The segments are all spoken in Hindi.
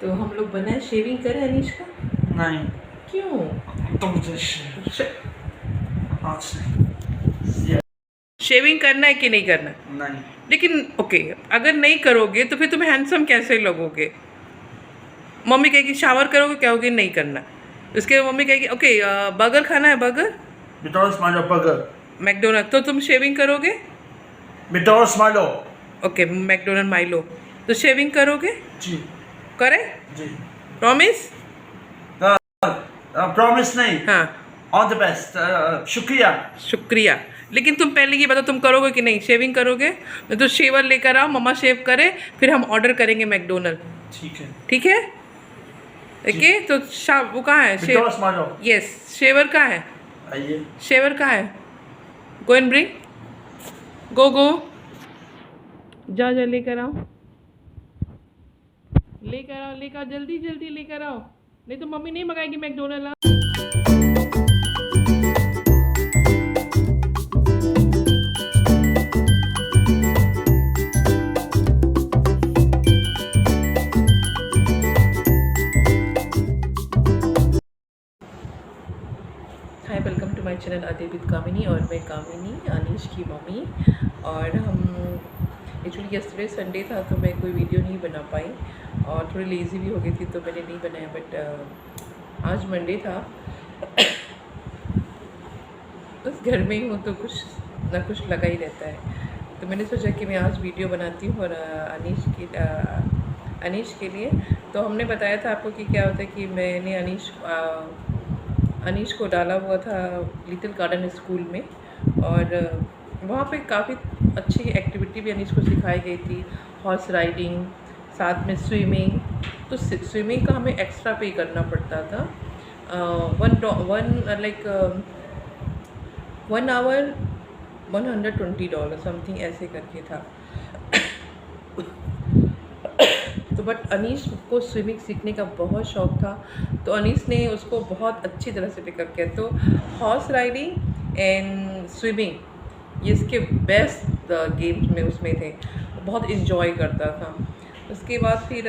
तो हम लोग बनाए, शेविंग करें अनीश का? नहीं। क्यों? तो मुझे शेविंग करना है कि नहीं करना? नहीं। लेकिन ओके, अगर नहीं करोगे तो फिर तुम हैंडसम कैसे लगोगे? मम्मी कहेगी शावर करोगे, कहोगे नहीं करना। उसके बाद मम्मी कहेगी ओके बर्गर खाना है, burger McDonald's Milo burger. McDonald, तो तुम शेविंग करोगे? McDonald's Milo. Okay McDonald Milo, तो शेविंग करोगे? जी। करें? जी। प्रॉमिस? प्रॉमिस नहीं। हाँ। All the best. शुक्रिया। शुक्रिया। लेकिन तुम पहले ये बताओ, तुम करोगे कि नहीं? शेविंग करोगे? तो शेवर लेकर आओ, मम्मा शेव करे, फिर हम ऑर्डर करेंगे मैकडोनल्ड। ठीक है। ठीक है? ओके, तो वो कहाँ है? McDonald's Milo. यस, शेवर कहाँ है? आइए। शेवर कहाँ है? गो एंड ब्रिंग, गो जा लेकर आओ, लेकर आओ जल्दी जल्दी लेकर आओ, नहीं तो मम्मी नहीं मंगाएगी McDonald. Hi, welcome to my channel अदे विद कामिनी, और मैं कामिनी, अनीश की मम्मी। और हम एक्चुअली यस्टरडे संडे था तो मैं कोई वीडियो नहीं बना पाई और थोड़ी लेज़ी भी हो गई थी तो मैंने नहीं बनाया। बट आज मंडे था बस घर में ही हूँ तो कुछ ना कुछ लगा ही रहता है, तो मैंने सोचा कि मैं आज वीडियो बनाती हूँ और अनीश के लिए। तो हमने बताया था आपको कि क्या होता है कि मैंने अनीश को डाला हुआ था लिटिल गार्डन स्कूल में, और वहाँ पे काफ़ी अच्छी एक्टिविटी भी अनीश को सिखाई गई थी, हॉर्स राइडिंग, साथ में स्विमिंग। तो स्विमिंग का हमें एक्स्ट्रा पे करना पड़ता था, वन आवर $120 समथिंग ऐसे करके था। तो बट अनीश को स्विमिंग सीखने का बहुत शौक़ था, तो अनीश ने उसको बहुत अच्छी तरह से पिकअप किया। तो हॉर्स राइडिंग एंड स्विमिंग ये इसके बेस्ट गेम्स में उसमें थे, बहुत इन्जॉय करता था। उसके बाद फिर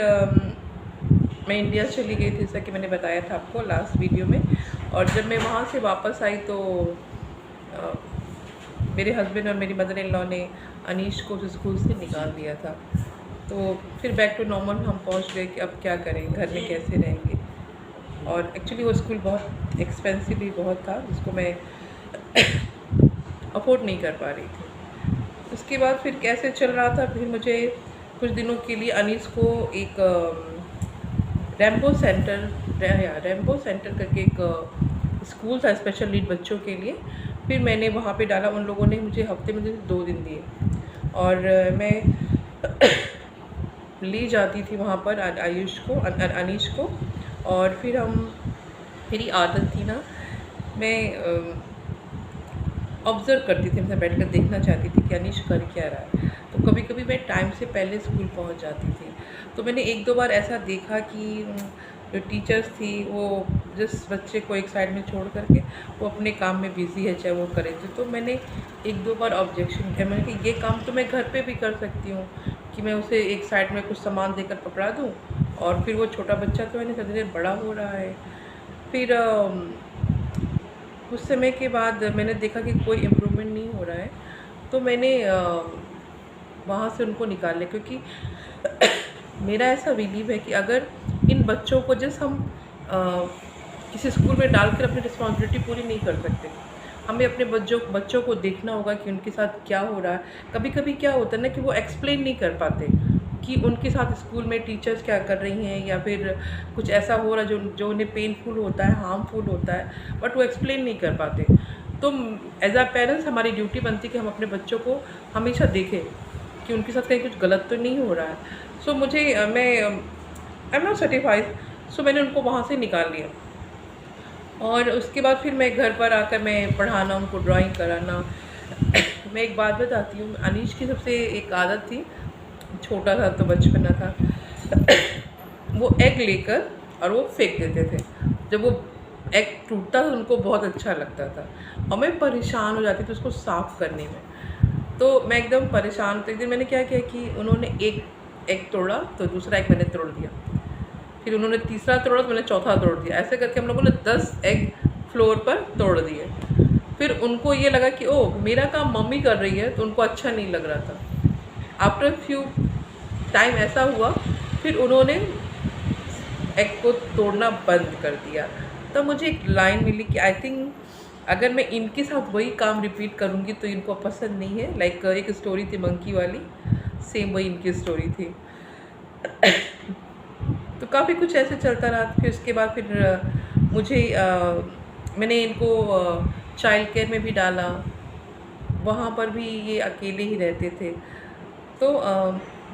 मैं इंडिया चली गई थी, जैसा कि मैंने बताया था आपको लास्ट वीडियो में। और जब मैं वहाँ से वापस आई तो मेरे हस्बैंड और मेरी मदर इन लॉ ने अनीश को स्कूल से निकाल दिया था। तो फिर बैक टू नॉर्मल हम पहुंच गए कि अब क्या करें, घर में कैसे रहेंगे। और एक्चुअली वो स्कूल बहुत एक्सपेंसिव भी बहुत था, जिसको मैं अफोर्ड नहीं कर पा रही थी। उसके बाद फिर कैसे चल रहा था, फिर मुझे कुछ दिनों के लिए अनीश को एक रैम्बो सेंटर करके एक स्कूल था स्पेशल नीड बच्चों के लिए, फिर मैंने वहाँ पे डाला। उन लोगों ने मुझे हफ्ते में 2 दिन दिए और मैं ले जाती थी वहाँ पर अनीश को। और फिर मेरी आदत थी ना, मैं ऑब्ज़र्व करती थी, मैं बैठकर देखना चाहती थी कि अनीश कर क्या रहा है। तो कभी कभी मैं टाइम से पहले स्कूल पहुँच जाती थी। तो मैंने 1-2 बार ऐसा देखा कि जो टीचर्स थी वो जिस बच्चे को एक साइड में छोड़ करके वो अपने काम में बिज़ी है, चाहे वो करे। तो मैंने 1-2 बार ऑब्जेक्शन किया, मैंने कि ये काम तो मैं घर पे भी कर सकती हूँ कि मैं उसे एक साइड में कुछ सामान देकर पकड़ा दूँ, और फिर वो छोटा बच्चा तो मैंने धीरे धीरे बड़ा हो रहा है। फिर कुछ समय के बाद मैंने देखा कि कोई इम्प्रूवमेंट नहीं हो रहा है, तो मैंने वहाँ से उनको निकाल लिया। क्योंकि मेरा ऐसा बिलीव है कि अगर इन बच्चों को जैसे हम किसी स्कूल में डालकर अपनी रिस्पॉन्सिबिलिटी पूरी नहीं कर सकते, हमें अपने बच्चों को देखना होगा कि उनके साथ क्या हो रहा है। कभी कभी क्या होता है ना कि वो एक्सप्लेन नहीं कर पाते कि उनके साथ स्कूल में टीचर्स क्या कर रही हैं, या फिर कुछ ऐसा हो रहा है जो उन्हें पेनफुल होता है, हार्मफुल होता है, बट वो एक्सप्लेन नहीं कर पाते। तो एज आ पेरेंट्स हमारी ड्यूटी बनती है कि हम अपने बच्चों को हमेशा देखें कि उनके साथ कहीं कुछ गलत तो नहीं हो रहा है। सो मैं आई एम नॉट सर्टिफाइड, सो मैंने उनको वहाँ से निकाल लिया। और उसके बाद फिर मैं घर पर आकर मैं पढ़ाना, उनको ड्राइंग कराना। मैं एक बात बताती हूँ, अनीश की सबसे एक आदत थी, छोटा था तो बचपना था, वो एग लेकर और वो फेंक देते थे। जब वो एग टूटता था उनको बहुत अच्छा लगता था, और मैं परेशान हो जाती थी उसको साफ़ करने में। तो मैं एकदम परेशान। तो एक दिन मैंने क्या किया कि उन्होंने एक एग तोड़ा तो दूसरा एग मैंने तोड़ दिया। फिर उन्होंने तीसरा तोड़ा तो मैंने चौथा तोड़ दिया। ऐसे करके हम लोगों ने 10 एग फ्लोर पर तोड़ दिए। फिर उनको ये लगा कि ओह मेरा काम मम्मी कर रही है, तो उनको अच्छा नहीं लग रहा था। आफ्टर फ्यू टाइम ऐसा हुआ, फिर उन्होंने एग को तोड़ना बंद कर दिया। तब मुझे एक लाइन मिली कि आई थिंक अगर मैं इनके साथ वही काम रिपीट करूँगी तो इनको पसंद नहीं है। लाइक एक स्टोरी थी मंकी वाली, सेम वही इनकी स्टोरी थी। तो काफ़ी कुछ ऐसे चलता रहा। फिर उसके बाद फिर मुझे मैंने इनको चाइल्ड केयर में भी डाला, वहाँ पर भी ये अकेले ही रहते थे। तो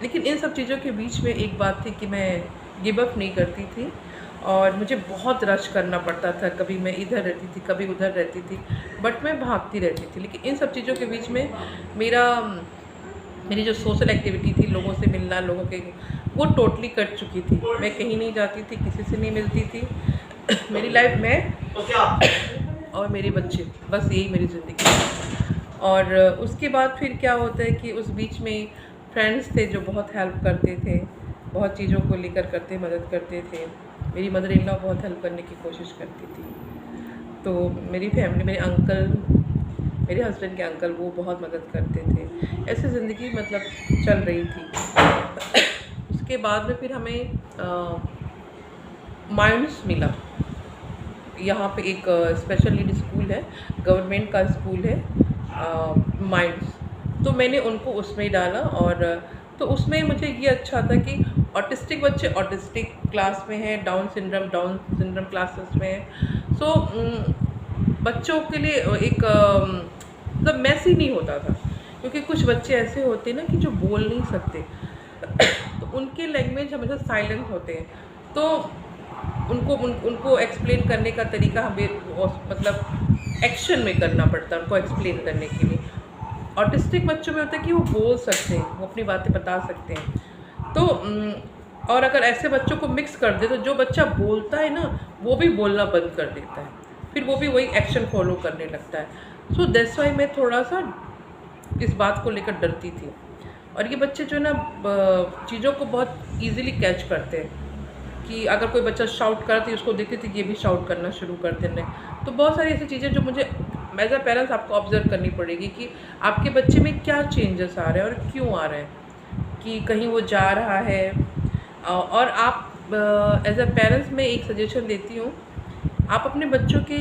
लेकिन इन सब चीज़ों के बीच में एक बात थी कि मैं गिव अप नहीं करती थी और मुझे बहुत रश करना पड़ता था। कभी मैं इधर रहती थी, कभी उधर रहती थी, बट मैं भागती रहती थी। लेकिन इन सब चीज़ों के बीच में मेरी जो सोशल एक्टिविटी थी, लोगों से मिलना, लोगों के, वो टोटली कट चुकी थी। मैं कहीं नहीं जाती थी, किसी से नहीं मिलती थी। मेरी लाइफ में और मेरे बच्चे, बस यही मेरी ज़िंदगी थी। और उसके बाद फिर क्या होता है कि उस बीच में फ्रेंड्स थे जो बहुत हेल्प करते थे, बहुत चीज़ों को लेकर मदद करते थे। मेरी मदर इन लॉ बहुत हेल्प करने की कोशिश करती थी। तो मेरी फैमिली, मेरे अंकल, मेरे हस्बैंड के अंकल, वो बहुत मदद करते थे। ऐसे ज़िंदगी मतलब चल रही थी। उसके बाद में फिर हमें माइंड्स मिला। यहाँ पे एक स्पेशल नीड स्कूल है, गवर्नमेंट का स्कूल है, माइंड्स। तो मैंने उनको उसमें डाला। और तो उसमें मुझे ये अच्छा था कि ऑटिस्टिक बच्चे ऑटिस्टिक क्लास में हैं, डाउन सिंड्रोम क्लासेस में हैं। सो बच्चों के लिए एक मतलब मैसी नहीं होता था, क्योंकि कुछ बच्चे ऐसे होते हैं ना कि जो बोल नहीं सकते। तो उनके लैंग्वेज हमेशा साइलेंट होते हैं। तो उनको एक्सप्लेन करने का तरीका हमें मतलब एक्शन में करना पड़ता है उनको एक्सप्लेन करने के लिए। ऑटिस्टिक बच्चों में होता है कि वो बोल सकते हैं, वो अपनी बातें बता सकते हैं। तो और अगर ऐसे बच्चों को मिक्स कर दे तो जो बच्चा बोलता है ना, वो भी बोलना बंद कर देता है, फिर वो भी वही एक्शन फॉलो करने लगता है। सो दैट्स वाई मैं थोड़ा सा इस बात को लेकर डरती थी। और ये बच्चे जो है ना चीज़ों को बहुत ईजिली कैच करते हैं, कि अगर कोई बच्चा शाउट कर तो उसको देखती थी कि ये भी शाउट करना शुरू कर देने। तो बहुत सारी ऐसी चीज़ें जो मुझे एज अ पेरेंट्स आपको ऑब्जर्व करनी पड़ेगी कि आपके बच्चे में क्या चेंजेस आ रहे हैं और क्यों आ रहे हैं, कि कहीं वो जा रहा है। और आप एज अ पेरेंट्स में एक सजेशन देती हूँ, आप अपने बच्चों के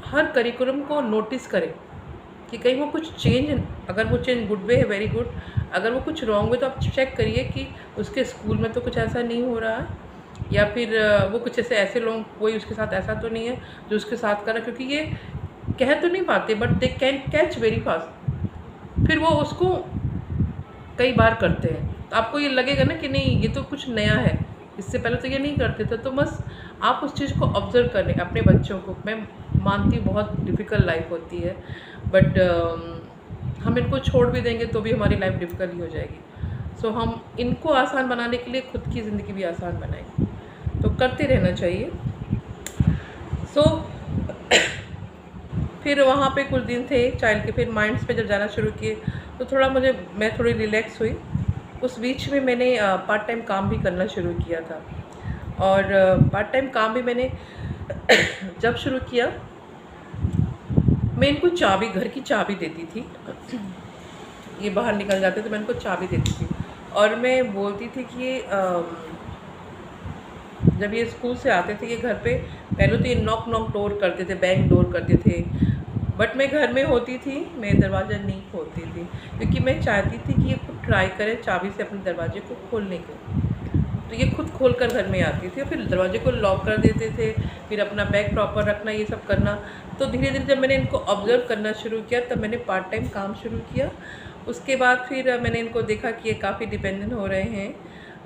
हर करिकुलम को नोटिस करें कि कहीं वो कुछ चेंज, अगर वो चेंज गुड वे है वेरी गुड, अगर वो कुछ रॉन्ग वे तो आप चेक करिए कि उसके स्कूल में तो कुछ ऐसा नहीं हो रहा है, या फिर वो कुछ ऐसे लोग, कोई उसके साथ ऐसा तो नहीं है जो उसके साथ कर रहा है। क्योंकि ये कह तो नहीं पाते but they can catch very fast, फिर वो उसको कई बार करते हैं। तो आपको ये लगेगा ना कि नहीं ये तो कुछ नया है, इससे पहले तो ये नहीं करते थे। तो बस आप उस चीज़ को ऑब्ज़र्व करें अपने बच्चों को। मैं मानती हूँ बहुत डिफ़िकल्ट लाइफ होती है, बट हम इनको छोड़ भी देंगे तो भी हमारी लाइफ डिफ़िकल्ट ही हो जाएगी। सो हम इनको आसान बनाने के लिए खुद की ज़िंदगी भी आसान बनाएंगे, तो करते रहना चाहिए। सो फिर वहाँ पे कुछ दिन थे चाइल्ड के, फिर माइंड्स पे जब जाना शुरू किए तो थोड़ा मैं थोड़ी रिलैक्स हुई। उस बीच में मैंने पार्ट टाइम काम भी करना शुरू किया था। और पार्ट टाइम काम भी मैंने जब शुरू किया, मैं इनको चाबी, घर की चाबी देती थी। ये बाहर निकल जाते तो मैं इनको चाबी देती थी और मैं बोलती थी कि ये जब ये स्कूल से आते थे, ये घर पे पहले तो ये नॉक डोर करते थे, बैंक डोर करते थे, बट मैं घर में होती थी, मैं दरवाज़ा नहीं खोलती थी, क्योंकि मैं चाहती थी कि ये खुद ट्राई करे चाबी से अपने दरवाजे को खोलने को। तो ये खुद खोल कर घर में आती थी, फिर दरवाजे को लॉक कर देते थे, फिर अपना बैग प्रॉपर रखना, ये सब करना। तो धीरे धीरे जब मैंने इनको ऑब्ज़र्व करना शुरू किया तब मैंने पार्ट टाइम काम शुरू किया। उसके बाद फिर मैंने इनको देखा कि ये काफ़ी डिपेंडेंट हो रहे हैं,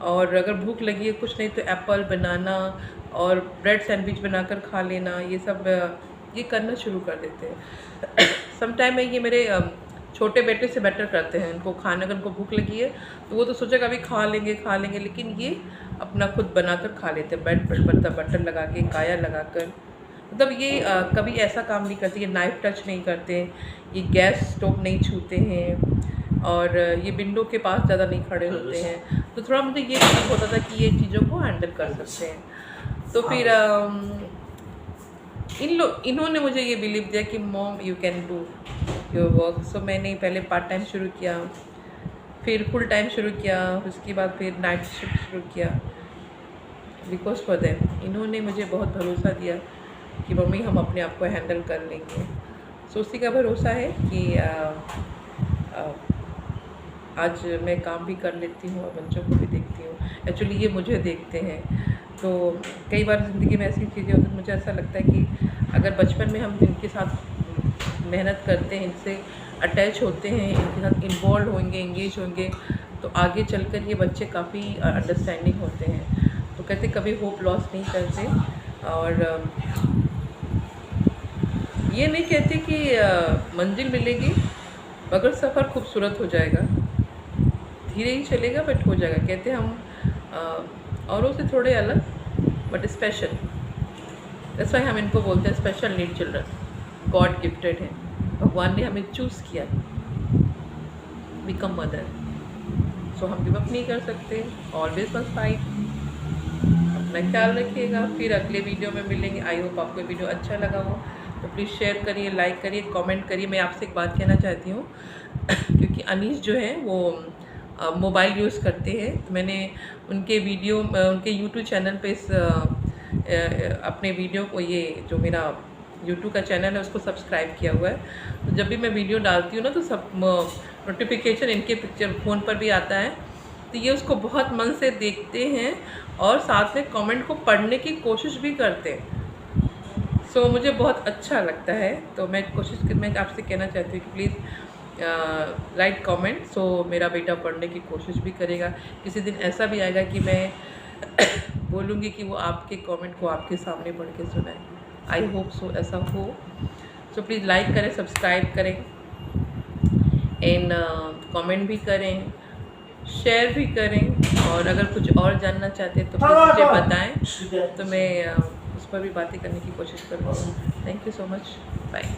और अगर भूख लगी है कुछ नहीं तो एप्पल, बनाना और ब्रेड सैंडविच बनाकर खा लेना, ये सब ये करना शुरू कर देते हैं। समटाइम में ये मेरे छोटे बेटे से बेटर करते हैं। इनको खाने, अगर इनको भूख लगी है तो वो तो सोचेगा अभी खा लेंगे, लेकिन ये अपना खुद बनाकर खा लेते हैं, ब्रेड पर बटर लगा के, काया लगा कर। मतलब ये कभी ऐसा काम नहीं करते, ये नाइफ़ टच नहीं करते, ये गैस स्टोव नहीं छूते हैं, और ये विंडो के पास ज़्यादा नहीं खड़े होते हैं, तो थोड़ा मुझे ये फील होता था कि ये चीज़ों को हैंडल कर सकते हैं। तो फिर इन्होंने मुझे ये बिलीव दिया कि mom you can do your work. So मैंने पहले पार्ट टाइम शुरू किया, फिर फुल टाइम शुरू किया, उसके बाद फिर नाइट शिफ्ट शुरू किया, बिकॉज फॉर देम इन्होंने मुझे बहुत भरोसा दिया कि मम्मी हम अपने आप को हैंडल कर लेंगे। सो उसी का भरोसा है कि आज मैं काम भी कर लेती हूँ और बच्चों को भी देखती हूँ। एक्चुअली ये मुझे देखते हैं, तो कई बार ज़िंदगी में ऐसी चीज़ें होती हैं, मुझे ऐसा लगता है कि अगर बचपन में हम इनके साथ मेहनत करते हैं, इनसे अटैच होते हैं, इनके साथ इन्वॉल्व होंगे, एंगेज होंगे, तो आगे चलकर ये बच्चे काफ़ी अंडरस्टैंडिंग होते हैं। तो कहते कभी होप लॉस नहीं करते, और ये नहीं कहते कि मंजिल मिलेगी मगर सफ़र खूबसूरत हो जाएगा, धीरे ही चलेगा बट हो जाएगा। कहते हम औरों से थोड़े अलग बट स्पेशल, दैट्स व्हाई हम इनको बोलते हैं special need children. God gifted है, भगवान ने हमें चूज़ किया बिकम मदर। सो हम गिव अप नहीं कर सकते, ऑलवेज मस्ट फाइट। अपना ख्याल रखिएगा, फिर अगले वीडियो में मिलेंगे। आई होप आपको ये वीडियो अच्छा लगा हो, तो प्लीज़ शेयर करिए, लाइक करिए, कमेंट करिए। मैं आपसे एक बात कहना चाहती हूँ क्योंकि अनीस जो है वो मोबाइल यूज़ करते हैं, तो मैंने उनके वीडियो उनके यूट्यूब चैनल पे अपने वीडियो को, ये जो मेरा यूट्यूब का चैनल है उसको सब्सक्राइब किया हुआ है। तो जब भी मैं वीडियो डालती हूँ ना, तो सब नोटिफिकेशन इनके पिक्चर फ़ोन पर भी आता है, तो ये उसको बहुत मन से देखते हैं और साथ में कमेंट को पढ़ने की कोशिश भी करते हैं। सो मुझे बहुत अच्छा लगता है, तो मैं आपसे कहना चाहती हूँ कि प्लीज़ राइट कमेंट, सो मेरा बेटा पढ़ने की कोशिश भी करेगा। किसी दिन ऐसा भी आएगा कि मैं बोलूँगी कि वो आपके कमेंट को आपके सामने पढ़ के सुनाए। आई होप सो ऐसा हो। सो प्लीज़ लाइक करें, सब्सक्राइब करें, एंड कमेंट भी करें, शेयर भी करें, और अगर कुछ और जानना चाहते हैं तो प्लीज़ मुझे बताएं, तो मैं उस पर भी बातें करने की कोशिश करूँगी। Thank you so much, bye.